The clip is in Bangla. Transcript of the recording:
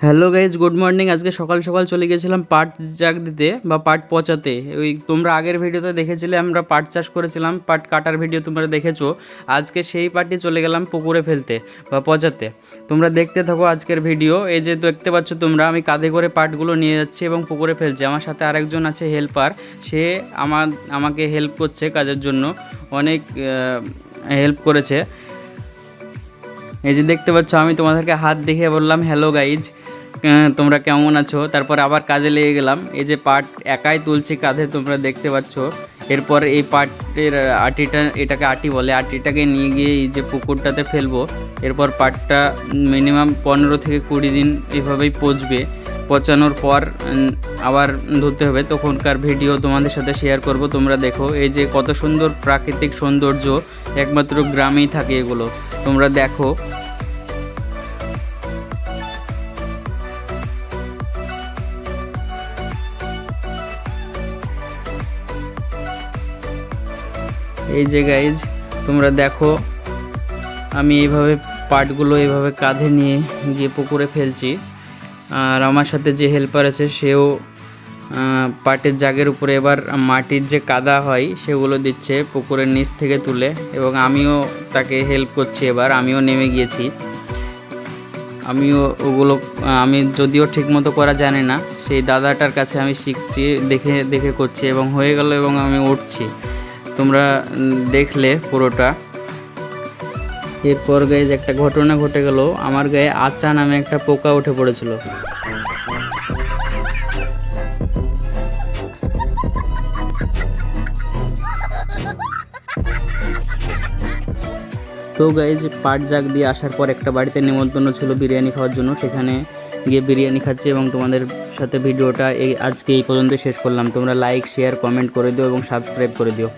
Hello guys, good morning. আজকে সকাল সকাল চলে গেছিলাম পাট জাগ দিতে বা পাট পচাতে। ওই তোমরা আগের ভিডিওতে দেখেছিলে আমরা পাট চাষ করেছিলাম, পাট কাটার ভিডিও তোমরা দেখেছো। আজকে সেই পাটই চলে গেলাম পুকুরে ফেলতে বা পচাতে। তোমরা দেখতে থাকো আজকের ভিডিও। এই যে দেখতে পাচ্ছ তোমরা, আমি কাঁধে করে পাটগুলো নিয়ে যাচ্ছি এবং পুকুরে ফেলছি। আমার সাথে আরেকজন আছে হেল্পার, সে আমাকে হেল্প করছে কাজের জন্য, অনেক হেল্প করেছে। এই যে দেখতে পাচ্ছ, আমি তোমাদেরকে হাত দেখে বললাম হ্যালো গাইজ, তোমরা কেমন আছো। তারপর আবার কাজে লেগে গেলাম। এই যে পাট একাই তুলছি কাঁধে, তোমরা দেখতে পাচ্ছ। এরপর এই পাটের আটিটা, এটাকে আটি বলে, আটিটাকে নিয়ে গিয়ে এই যে পুকুরটাতে ফেলবো। এরপর পাটটা মিনিমাম 15 থেকে 20 দিন এভাবেই পচবে। পচানোর পর আবার ধুতে হবে, তখনকার ভিডিও তোমাদের সাথে শেয়ার করব। তোমরা দেখো এই যে কত সুন্দর প্রাকৃতিক সৌন্দর্য, একমাত্র গ্রামেই থাকে এগুলো, তোমরা দেখো। এই যে গাইজ তোমরা দেখো, আমি এইভাবে পাটগুলো এইভাবে কাঁধে নিয়ে গিয়ে পুকুরে ফেলছি। আর আমার সাথে যে হেল্পার আছে সেও পাটের জাগের উপরে এবার মাটির যে কাদা হয় সেগুলো দিচ্ছে পুকুরের নিচ থেকে তুলে, এবং আমিও তাকে হেল্প করছি। এবার আমিও নেমে গিয়েছি, আমিও ওগুলো, আমি যদিও ঠিকমতো করা জানি না, সেই দাদাটার কাছে আমি শিখছি, দেখে দেখে করছি এবং হয়ে গেল, এবং আমি উঠছি। তোমরা দেখলে পুরোটা। এরপর গাইজ একটা ঘটনা ঘটে গেল, আমার গায়ে আচা নামে একটা পোকা উঠে পড়েছিল। তো গাইজ পাট জাগ দিয়ে আসার পর একটা বাড়িতে নিমন্ত্রণ ছিল বিরিয়ানি খাওয়ার জন্য, সেখানে গিয়ে বিরিয়ানি খাচ্ছি এবং তোমাদের সাথে ভিডিওটা আজকে এই পর্যন্ত শেষ করলাম। তোমরা লাইক, শেয়ার, কমেন্ট করে দিও এবং সাবস্ক্রাইব করে দিও।